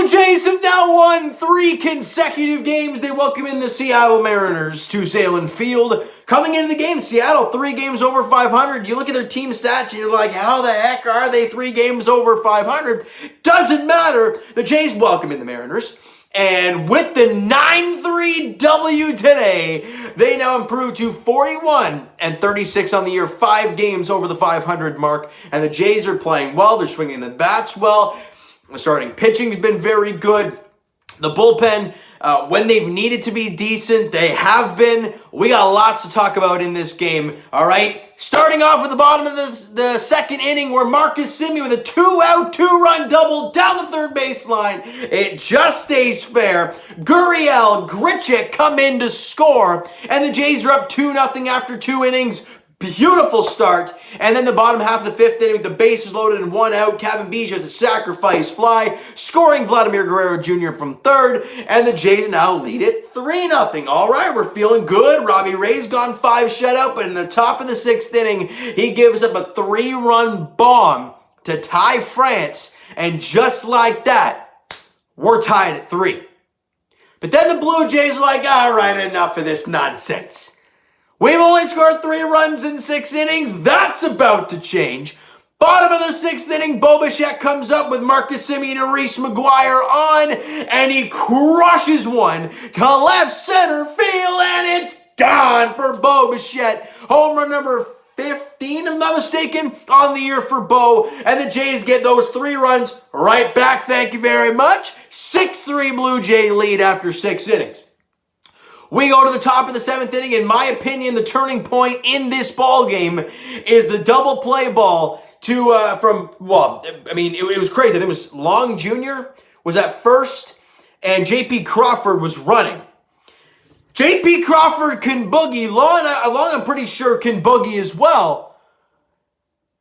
Blue Jays have now won 3 consecutive games. They welcome in the Seattle Mariners to Salem Field. Coming into the game, Seattle 3 games over 500. You look at their team stats and you're like, how the heck are they 3 games over 500? Doesn't matter. The Jays welcome in the Mariners. And with the 9-3 W today, they now improve to 41-36 on the year, 5 games over the 500 mark. And the Jays are playing well. They're swinging the bats well. The starting pitching's been very good. The bullpen, when they've needed to be decent, they have been. We got lots to talk about in this game, all right? Starting off at the bottom of the second inning where Marcus Semien with a 2-out, 2-run double down the third baseline. It just stays fair. Gurriel, Grichuk come in to score, and the Jays are up 2-0 after 2 innings. Beautiful start. And then the bottom half of the 5th inning with the bases loaded and 1 out. Kevin Biggio has a sacrifice fly, scoring Vladimir Guerrero Jr. from third. And the Jays now lead it 3-0. All right, we're feeling good. Robbie Ray's gone 5 shutout, but in the top of the 6th inning, he gives up a 3-run bomb to tie France. And just like that, we're tied at 3. But then the Blue Jays are like, all right, enough of this nonsense. We've only scored 3 runs in 6 innings. That's about to change. Bottom of the 6th inning, Bo Bichette comes up with Marcus Semien and Reese McGuire on, and he crushes one to left center field, and it's gone for Bo Bichette. Home run number 15, if I'm not mistaken, on the year for Bo, and the Jays get those 3 runs right back. Thank you very much. 6-3 Blue Jay lead after 6 innings. We go to the top of the 7th inning. In my opinion, the turning point in this ball game is the double play ball to it was crazy. I think it was Long Jr. was at first, and J.P. Crawford was running. J.P. Crawford can boogie. Long, I'm pretty sure, can boogie as well.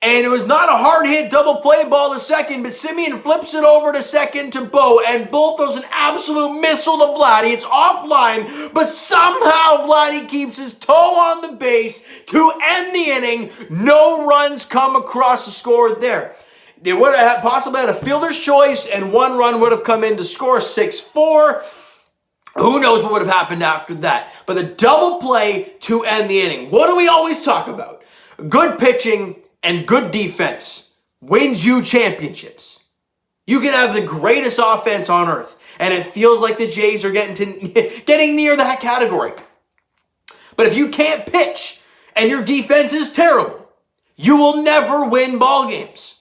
And it was not a hard hit double play ball to second, but Semien flips it over to second to Bo, and Bo throws an absolute missile to Vladdy. It's offline, but somehow Vladdy keeps his toe on the base to end the inning. No runs come across the score there. They would have possibly had a fielder's choice, and 1 run would have come in to score 6-4. Who knows what would have happened after that? But the double play to end the inning. What do we always talk about? Good pitching and good defense wins you championships. You can have the greatest offense on earth, and it feels like the Jays are getting near that category. But if you can't pitch and your defense is terrible, you will never win ball games.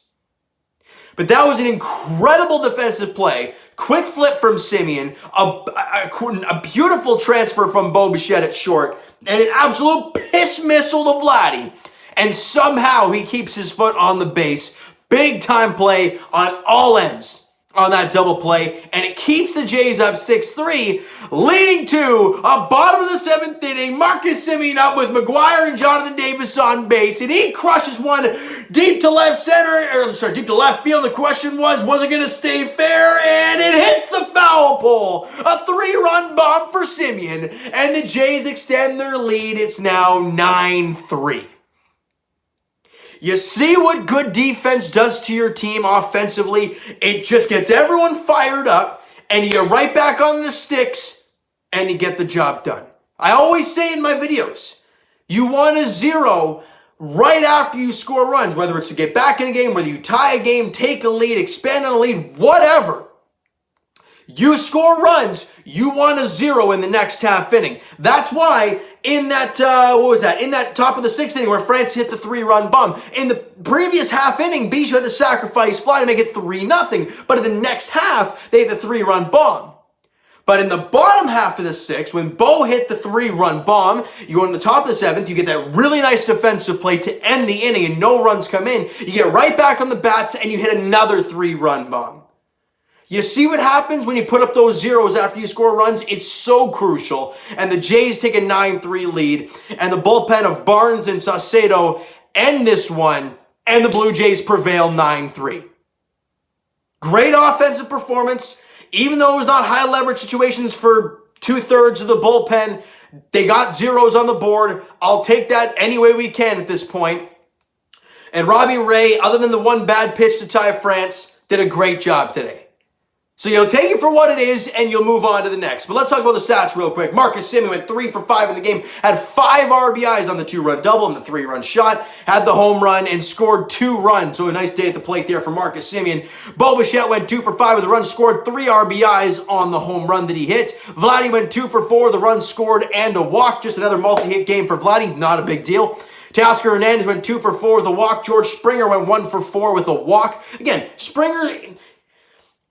But that was an incredible defensive play. Quick flip from Semien, a beautiful transfer from Bo Bichette at short, and an absolute piss missile to Vladdy. And somehow he keeps his foot on the base. Big time play on all ends on that double play. And it keeps the Jays up 6-3, leading to a bottom of the 7th inning. Marcus Semien up with McGuire and Jonathan Davis on base. And he crushes one deep to left deep to left field. The question was it going to stay fair? And it hits the foul pole. A 3-run bomb for Semien. And the Jays extend their lead. It's now 9-3. You see what good defense does to your team offensively? It just gets everyone fired up, and you get right back on the sticks, and you get the job done. I always say in my videos, you want a 0 right after you score runs, whether it's to get back in a game, whether you tie a game, take a lead, expand on a lead, whatever. You score runs, you want a 0 in the next half inning. That's why in that, in that top of the 6th inning where France hit the 3-run bomb, in the previous half inning, Biggio had the sacrifice fly to make it 3-0. But in the next half, they hit the 3-run bomb. But in the bottom half of the 6th, when Bo hit the 3-run bomb, you go in the top of the 7th, you get that really nice defensive play to end the inning and no runs come in. You get right back on the bats and you hit another 3-run bomb. You see what happens when you put up those zeros after you score runs? It's so crucial. And the Jays take a 9-3 lead. And the bullpen of Barnes and Saucedo end this one. And the Blue Jays prevail 9-3. Great offensive performance. Even though it was not high leverage situations for 2/3 of the bullpen, they got zeros on the board. I'll take that any way we can at this point. And Robbie Ray, other than the one bad pitch to tie France, did a great job today. So you'll take it for what it is, and you'll move on to the next. But let's talk about the stats real quick. Marcus Semien went 3 for 5 in the game, had 5 RBIs on the 2-run double and the 3-run shot, had the home run, and scored 2 runs. So a nice day at the plate there for Marcus Semien. Bo Bichette went 2 for 5 with a run, scored 3 RBIs on the home run that he hit. Vladdy went 2 for 4, the run scored, and a walk. Just another multi-hit game for Vladdy, not a big deal. Teoscar Hernandez went 2 for 4 with a walk. George Springer went 1 for 4 with a walk. Again, Springer...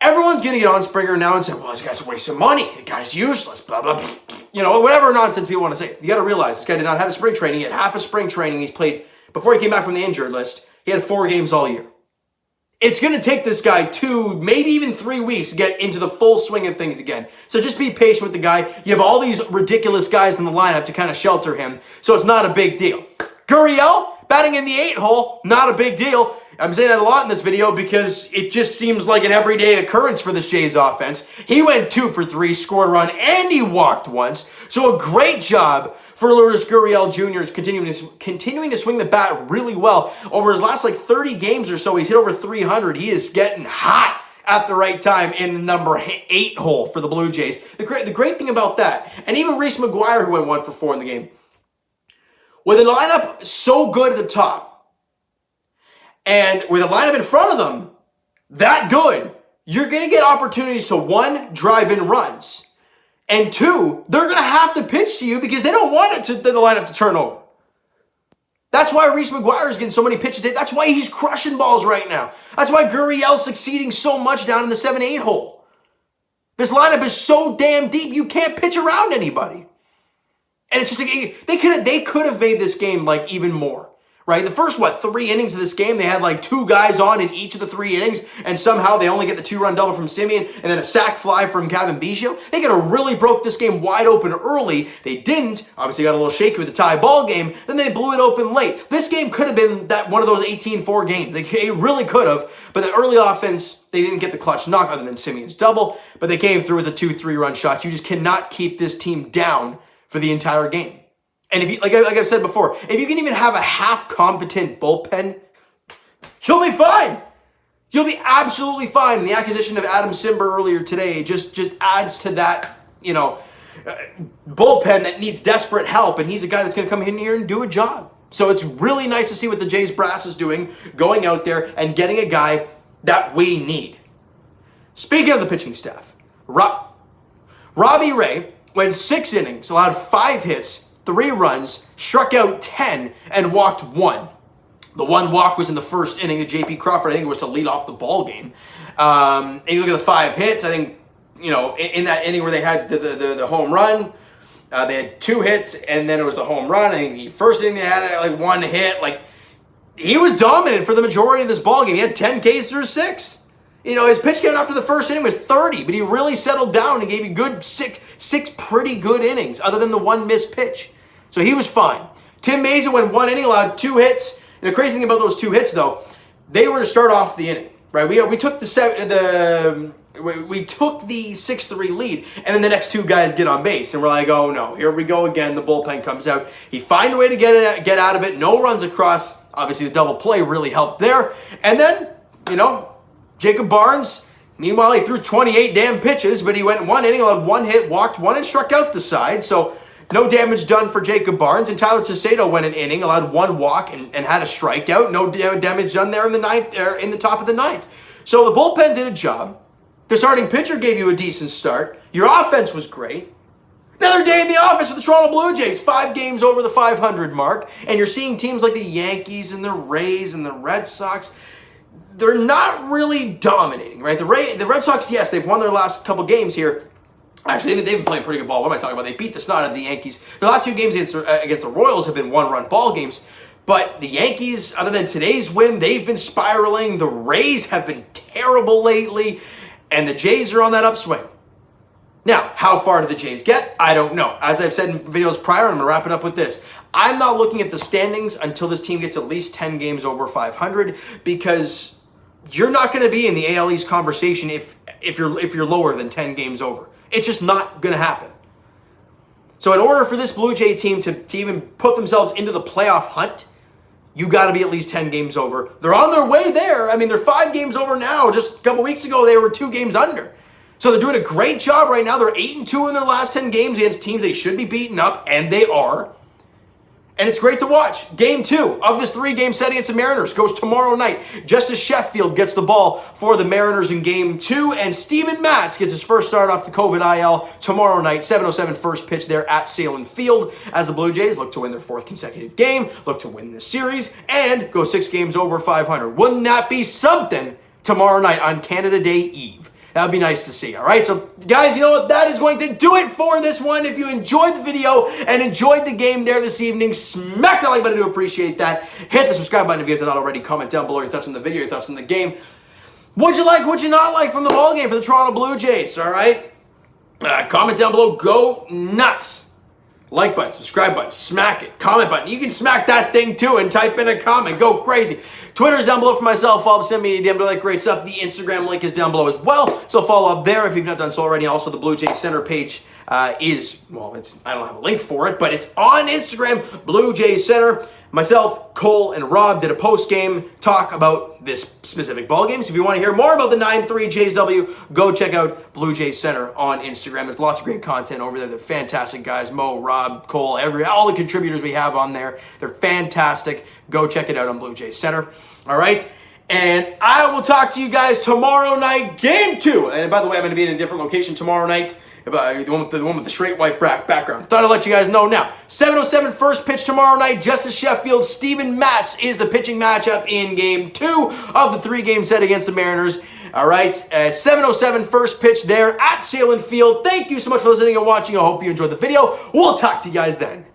Everyone's going to get on Springer now and say, well, this guy's a waste of money. The guy's useless, blah, blah, blah. You know, whatever nonsense people want to say. You got to realize this guy did not have a spring training. He had half a spring training. He's played, before he came back from the injured list, he had 4 games all year. It's going to take this guy 2, maybe even 3 weeks to get into the full swing of things again. So just be patient with the guy. You have all these ridiculous guys in the lineup to kind of shelter him, so it's not a big deal. Gurriel, batting in the 8 hole, not a big deal. I'm saying that a lot in this video because it just seems like an everyday occurrence for this Jays offense. He went 2 for 3, scored a run, and he walked once. So a great job for Lourdes Gurriel Jr. continuing to swing the bat really well. Over his last 30 games or so, he's hit over 300. He is getting hot at the right time in the number 8 hole for the Blue Jays. The great thing about that, and even Reese McGuire, who went 1 for 4 in the game, with a lineup so good at the top, and with a lineup in front of them that good, you're going to get opportunities to, 1, drive in runs, and 2, they're going to have to pitch to you because they don't want the lineup to turn over. That's why Reese McGuire is getting so many pitches. That's why he's crushing balls right now. That's why Gurriel's succeeding so much down in the 7-8 hole. This lineup is so damn deep, you can't pitch around anybody. And it's just like, they could have made this game even more. Right? The first, 3 innings of this game, they had 2 guys on in each of the 3 innings, and somehow they only get the 2-run double from Semien, and then a sac fly from Kevin Biggio. They could have really broke this game wide open early. They didn't. Obviously got a little shaky with the tie ball game. Then they blew it open late. This game could have been one of those 18-4 games. It really could have, but the early offense, they didn't get the clutch knock other than Semien's double, but they came through with the 2 3-run shots. You just cannot keep this team down for the entire game. And if you, like I've said before, if you can even have a half-competent bullpen, you'll be fine. You'll be absolutely fine. And the acquisition of Adam Simber earlier today just adds to that, bullpen that needs desperate help. And he's a guy that's going to come in here and do a job. So it's really nice to see what the Jays brass is doing, going out there and getting a guy that we need. Speaking of the pitching staff, Robbie Ray went 6 innings, allowed 5 hits, 3 runs, struck out 10, and walked 1. The 1 walk was in the first inning of J.P. Crawford. I think it was to lead off the ball game. And you look at the 5 hits, I think, in that inning where they had the home run, they had 2 hits, and then it was the home run. I think the first inning they had 1 hit. He was dominant for the majority of this ball game. He had 10 Ks through 6. His pitch count after the first inning was 30, but he really settled down and gave you good 6 pretty good innings, other than the 1 missed pitch. So he was fine. Tim Mayza went 1 inning, allowed 2 hits. And the crazy thing about those 2 hits, though, they were to start off the inning, right? We took the 6-3 lead, and then the next 2 guys get on base, and we're like, oh no, here we go again. The bullpen comes out. He finds a way to get out of it. No runs across. Obviously, the double play really helped there. And then, Jacob Barnes. Meanwhile, he threw 28 damn pitches, but he went 1 inning, allowed 1 hit, walked 1, and struck out the side. So no damage done for Jacob Barnes. And Tyler Cicero went an inning, allowed 1 walk, and had a strikeout. No damage done there in the top of the 9th. So the bullpen did a job. The starting pitcher gave you a decent start. Your offense was great. Another day in the office with the Toronto Blue Jays. 5 games over the 500 mark. And you're seeing teams like the Yankees and the Rays and the Red Sox. They're not really dominating, right? The Red Sox, yes, they've won their last couple games here. Actually, they've been playing pretty good ball. What am I talking about? They beat the snot out of the Yankees. The last 2 games against the Royals have been 1-run ball games. But the Yankees, other than today's win, they've been spiraling. The Rays have been terrible lately. And the Jays are on that upswing. Now, how far do the Jays get? I don't know. As I've said in videos prior, I'm going to wrap it up with this. I'm not looking at the standings until this team gets at least 10 games over 500, because you're not going to be in the AL East conversation if you're lower than 10 games over. It's just not going to happen. So in order for this Blue Jay team to even put themselves into the playoff hunt, you got to be at least 10 games over. They're on their way there. I mean, they're 5 games over now. Just a couple weeks ago, they were 2 games under. So they're doing a great job right now. They're 8-2 in their last 10 games against teams they should be beating up, and they are. And it's great to watch. Game 2 of this 3-game set against the Mariners goes tomorrow night. Justice Sheffield gets the ball for the Mariners in Game 2, and Steven Matz gets his first start off the COVID IL tomorrow night. 7:07 first pitch there at Salem Field as the Blue Jays look to win their 4th consecutive game, look to win this series, and go 6 games over 500. Wouldn't that be something tomorrow night on Canada Day Eve? That would be nice to see, all right? So, guys, you know what? That is going to do it for this one. If you enjoyed the video and enjoyed the game there this evening, smack that like button to appreciate that. Hit the subscribe button if you guys have not already. Comment down below your thoughts on the video, your thoughts on the game. What'd you like, what'd you not like from the ball game for the Toronto Blue Jays, all right? Comment down below. Go nuts. Like button, subscribe button, smack it. Comment button. You can smack that thing too and type in a comment. Go crazy. Twitter's down below for myself. Follow, send me a DM to like great stuff. The Instagram link is down below as well. So follow up there if you've not done so already. Also, the Blue Jays Center page is, well, I don't have a link for it, but it's on Instagram, Blue Jays Center. Myself, Cole, and Rob did a post-game talk about this specific ball game. So if you want to hear more about the 9-3 JSW, go check out Blue Jays Center on Instagram. There's lots of great content over there. They're fantastic guys. Mo, Rob, Cole, all the contributors we have on there. They're fantastic. Go check it out on Blue Jays Center. All right? And I will talk to you guys tomorrow night, Game 2. And by the way, I'm going to be in a different location tomorrow night. The one with the straight white background. Thought I'd let you guys know now. 7:07 first pitch tomorrow night. Justice Sheffield, Steven Matz is the pitching matchup in Game 2 of the 3-game set against the Mariners. All right, 7:07 first pitch there at Salem Field. Thank you so much for listening and watching. I hope you enjoyed the video. We'll talk to you guys then.